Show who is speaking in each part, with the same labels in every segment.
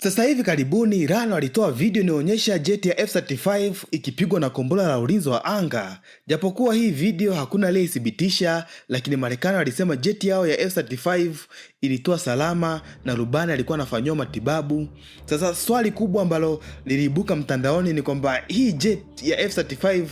Speaker 1: Sasa hivi karibuni Iran walitoa video inaonyesha jeti ya F-35 ikipigwa na kombora la ulinzi wa anga. Japokuwa hii video hakuna aliyeithibitisha, lakini Marekani walisema jeti yao ya F-35 ilitoa salama na rubani alikuwa anafanyiwa matibabu. Sasa swali kubwa ambalo liliibuka mtandaoni ni kwamba hii jet ya F-35,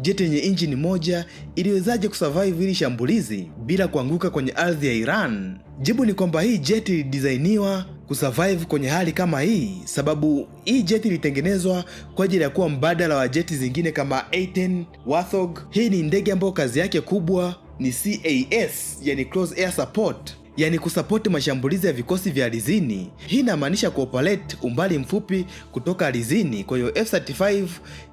Speaker 1: jet yenye injini moja, iliwezaje kusurvive hili shambulizi bila kuanguka kwenye ardhi ya Iran? Jibu ni kwamba hii jet ilidesainiwa kusurvive kwenye hali kama hii, sababu hii jet ilitengenezwa kwa ajili ya kuwa mbadala wa jeti zingine kama A-10 Warthog. Hii ni ndege ambayo kazi yake kubwa ni CAS, yani Close Air Support, yani kusapoti mashambulizi ya vikosi vya ardhini. Hii inamaanisha kuoperate umbali mfupi kutoka ardhini. Kwa hiyo F-35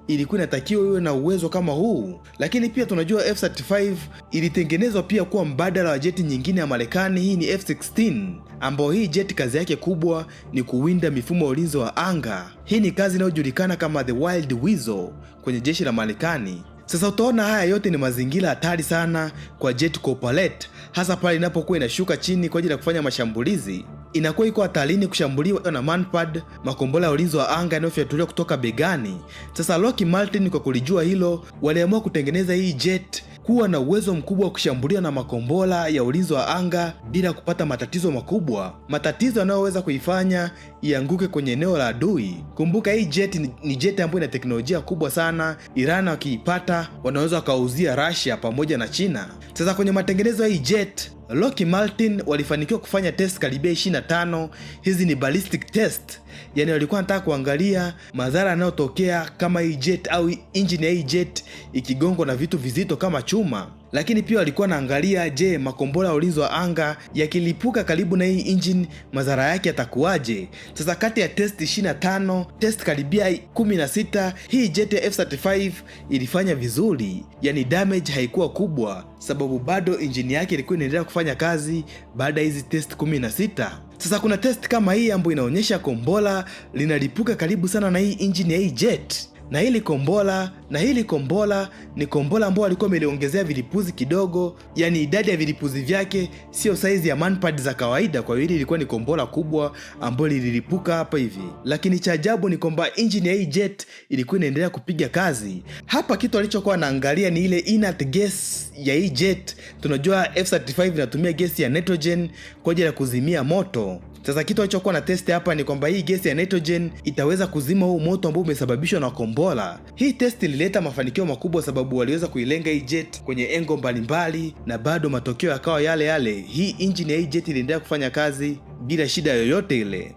Speaker 1: ilikuwa inatakiwa iwe na uwezo kama huu. Lakini pia tunajua F-35 ilitengenezwa pia kuwa mbadala wa jeti nyingine ya Marekani. Hii ni F-16, ambayo hii jeti kazi yake kubwa ni kuwinda mifumo ya ulinzi wa anga. Hii ni kazi inayojulikana kama the Wild Weasel kwenye jeshi la Marekani. Sasa utaona haya yote ni mazingira hatari sana kwa jet cooperate, hasa pale inapokuwa inashuka chini kwa ajili ya kufanya mashambulizi. Inakuwa iko hatarini kushambuliwa na manpad, makombora ya ulinzi wa anga yanayofyatuliwa kutoka begani. Sasa Lockheed Martin kwa kulijua hilo, waliamua kutengeneza hii jet kuwa na uwezo mkubwa wa kushambulia na makombora ya ulinzi wa anga bila kupata matatizo makubwa, matatizo yanayoweza kuifanya ianguke kwenye eneo la adui. Kumbuka hii jet ni jet ambayo ina teknolojia kubwa sana. Iran wakiipata wanaweza wakauzia Russia pamoja na China. Sasa kwenye matengenezo ya hii jet, Lockheed Martin walifanikiwa kufanya test karibia 25. Hizi ni ballistic test, yani walikuwa wanataka kuangalia madhara yanayotokea kama hii jet au engine ya hii jet ikigongwa na vitu vizito kama chuma. Lakini pia walikuwa naangalia, je, makombora ya ulinzi wa anga yakilipuka karibu na hii engine madhara yake yatakuwaje? Sasa kati ya test 25, test karibia 16, hii jet ya F-35 ilifanya vizuri, yani damage haikuwa kubwa, sababu bado engine yake ilikuwa inaendelea kufanya kazi baada ya hizi test 16. Sasa kuna test kama hii ambayo inaonyesha kombora linalipuka karibu sana na hii engine ya hii jet. Na hili kombora ni kombora ambao walikuwa wameliongezea vilipuzi kidogo, yani idadi ya vilipuzi vyake sio saizi ya manpad za kawaida. Kwa hiyo hili ilikuwa ni kombora kubwa ambalo lililipuka hapa hivi. Lakini cha ajabu ni kwamba engine ya hii jet ilikuwa inaendelea kupiga kazi. Hapa kitu alichokuwa anaangalia ni ile inert gas ya hii jet. Tunajua F-35 inatumia gesi ya nitrogen kwa ajili ya kuzimia moto. Sasa kitu alichokuwa na test hapa ni kwamba hii gesi ya nitrogen itaweza kuzima huu moto ambao umesababishwa na kombora. Hii test ilileta mafanikio makubwa, sababu waliweza kuilenga hii jet kwenye engo mbalimbali na bado matokeo yakawa yale yale. Hii engine ya hii jet iliendelea kufanya kazi bila shida yoyote ile.